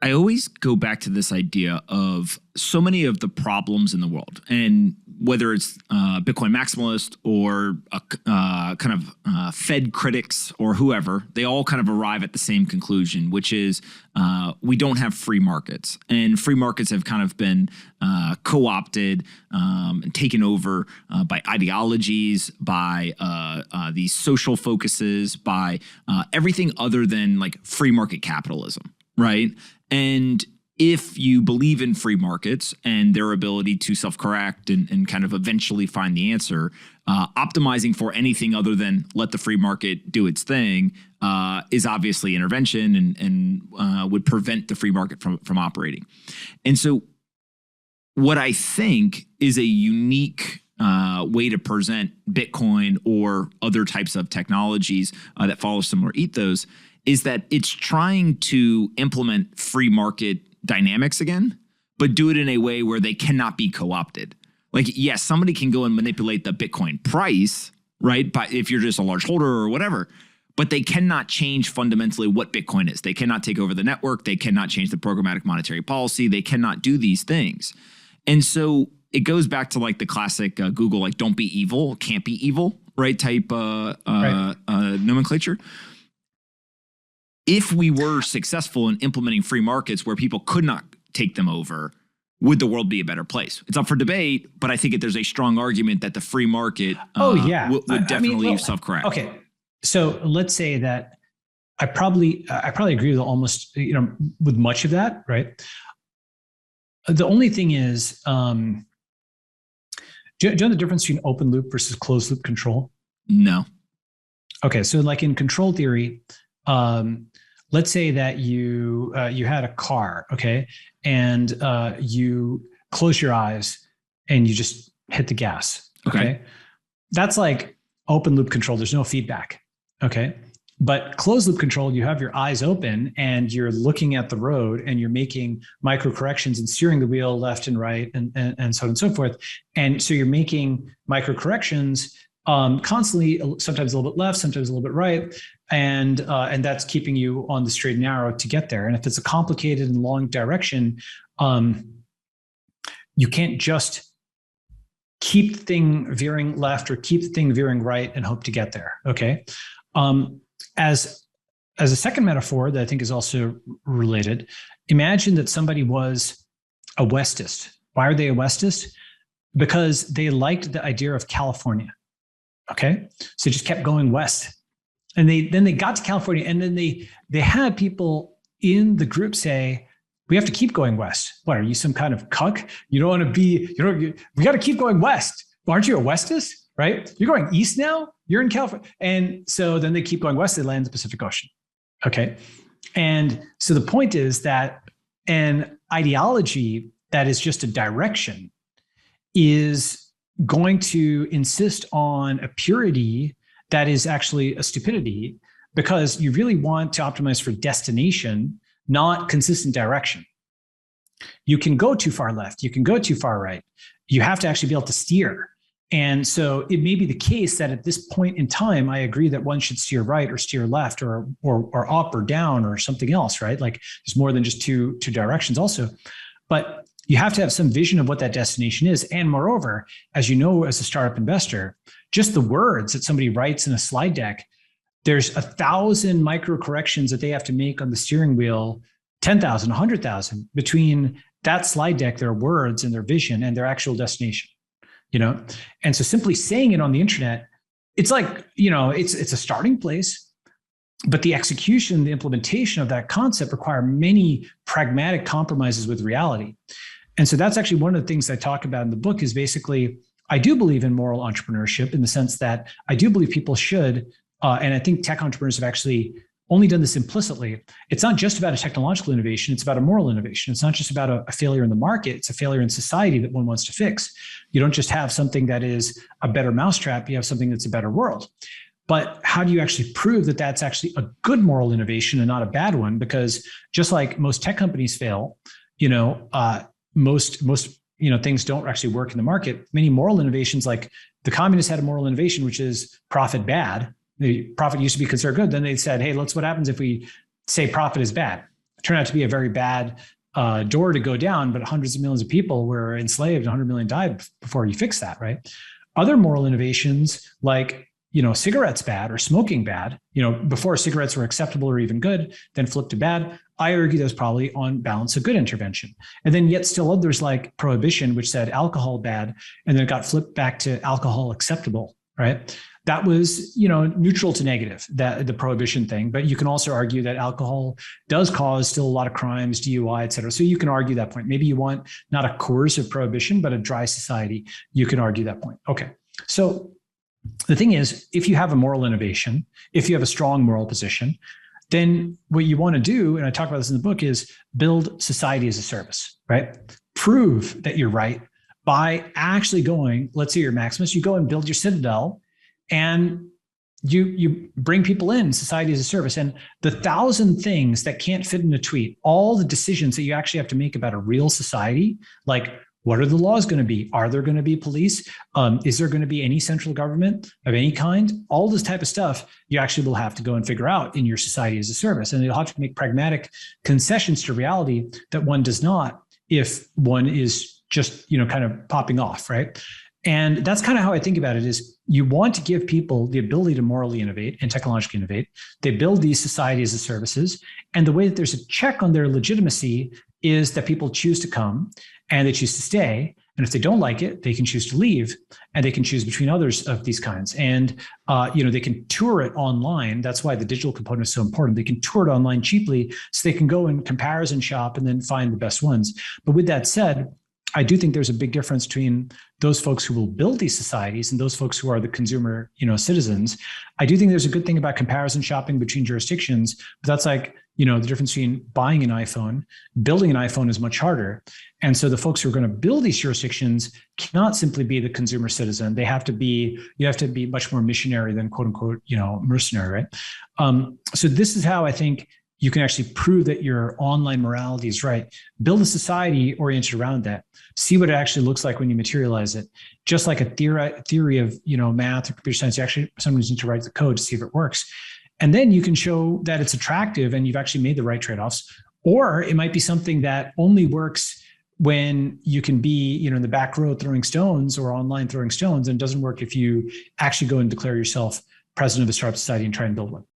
I always go back to this idea of so many of the problems in the world, and whether it's Bitcoin maximalist or kind of Fed critics or whoever, they all kind of arrive at the same conclusion, which is we don't have free markets, and free markets have kind of been co-opted and taken over by ideologies, by these social focuses, by everything other than like free market capitalism, right? And if you believe in free markets and their ability to self-correct and kind of eventually find the answer, optimizing for anything other than let the free market do its thing is obviously intervention and would prevent the free market from operating. And so what I think is a unique way to present Bitcoin or other types of technologies that follow similar ethos is that it's trying to implement free market dynamics again, but do it in a way where they cannot be co-opted. Like, yes, somebody can go and manipulate the Bitcoin price, right? But if you're just a large holder or whatever, but they cannot change fundamentally what Bitcoin is. They cannot take over the network. They cannot change the programmatic monetary policy. They cannot do these things. And so it goes back to like the classic Google, like don't be evil, can't be evil, right? Type nomenclature. If we were successful in implementing free markets where people could not take them over, would the world be a better place? It's up for debate, but I think there's a strong argument that the free market would definitely self-correct. Okay, so let's say that I probably agree with almost, with much of that, right? The only thing is, do you know the difference between open loop versus closed loop control? No. Okay, so like in control theory, let's say that you had a car, okay, and you close your eyes and you just hit the gas, okay? That's like open loop control. There's no feedback, okay? But closed loop control, you have your eyes open and you're looking at the road and you're making micro corrections and steering the wheel left and right and so on and so forth. And so you're making micro corrections constantly, sometimes a little bit left, sometimes a little bit right. And that's keeping you on the straight and narrow to get there. And if it's a complicated and long direction, you can't just keep the thing veering left or keep the thing veering right and hope to get there, okay? As a second metaphor that I think is also related, imagine that somebody was a Westist. Why are they a Westist? Because they liked the idea of California. Okay, so they just kept going west, and then they got to California, and then they had people in the group say, "We have to keep going west." What, are you some kind of cuck? You don't want to be. We got to keep going west. Well, aren't you a Westist? Right? You're going east now. You're in California, and so then they keep going west. They land in the Pacific Ocean. Okay, and so the point is that an ideology that is just a direction is going to insist on a purity that is actually a stupidity, because you really want to optimize for destination, not consistent direction. You can go too far left, you can go too far right. You have to actually be able to steer. And so it may be the case that at this point in time, I agree that one should steer right or steer left or up or down or something else, right? Like there's more than just two directions also. But you have to have some vision of what that destination is. And moreover, as you know, as a startup investor, just the words that somebody writes in a slide deck, there's 1,000 micro corrections that they have to make on the steering wheel, 10,000, 100,000 between that slide deck, their words and their vision and their actual destination, And so simply saying it on the internet, it's like, it's a starting place. But the execution, the implementation of that concept require many pragmatic compromises with reality. And so that's actually one of the things I talk about in the book is basically, I do believe in moral entrepreneurship in the sense that I do believe people should, and I think tech entrepreneurs have actually only done this implicitly. It's not just about a technological innovation, it's about a moral innovation. It's not just about a failure in the market, it's a failure in society that one wants to fix. You don't just have something that is a better mousetrap, you have something that's a better world. But how do you actually prove that that's actually a good moral innovation and not a bad one? Because just like most tech companies fail, most things don't actually work in the market. Many moral innovations, like the communists had a moral innovation, which is profit bad. The profit used to be considered good. Then they said, hey, what happens if we say profit is bad? turned out to be a very bad door to go down, but hundreds of millions of people were enslaved, 100 million died before you fix that, right? Other moral innovations like, cigarettes bad or smoking bad, before cigarettes were acceptable or even good, then flipped to bad. I argue that was probably on balance a good intervention. And then yet still others like prohibition, which said alcohol bad, and then it got flipped back to alcohol acceptable, right? That was, neutral to negative, that the prohibition thing. But you can also argue that alcohol does cause still a lot of crimes, DUI, et cetera. So you can argue that point. Maybe you want not a coercive prohibition, but a dry society. You can argue that point. Okay. So the thing is, if you have a moral innovation, if you have a strong moral position, then what you want to do, and I talk about this in the book, is build society as a service, right? Prove that you're right by actually going, let's say you're Maximus, you go and build your citadel, and you bring people in, society as a service. And the 1,000 things that can't fit in a tweet, all the decisions that you actually have to make about a real society, like what are the laws going to be? Are there going to be police? Is there going to be any central government of any kind? All this type of stuff you actually will have to go and figure out in your society as a service. And you'll have to make pragmatic concessions to reality that one does not if one is just, kind of popping off, right? And that's kind of how I think about it is you want to give people the ability to morally innovate and technologically innovate. They build these societies as services. And the way that there's a check on their legitimacy is that people choose to come and they choose to stay. And if they don't like it, they can choose to leave and they can choose between others of these kinds. And, they can tour it online. That's why the digital component is so important. They can tour it online cheaply so they can go and comparison shop and then find the best ones. But with that said, I do think there's a big difference between those folks who will build these societies and those folks who are the consumer, citizens. I do think there's a good thing about comparison shopping between jurisdictions, but that's like, the difference between buying an iPhone, building an iPhone is much harder. And so the folks who are going to build these jurisdictions cannot simply be the consumer citizen. You have to be much more missionary than quote unquote, mercenary, right? So this is how I think you can actually prove that your online morality is right. Build a society oriented around that. See what it actually looks like when you materialize it. Just like a theory of math or computer science, you actually sometimes need to write the code to see if it works. And then you can show that it's attractive and you've actually made the right trade-offs. Or it might be something that only works when you can be, in the back row throwing stones or online throwing stones, and doesn't work if you actually go and declare yourself president of a startup society and try and build one.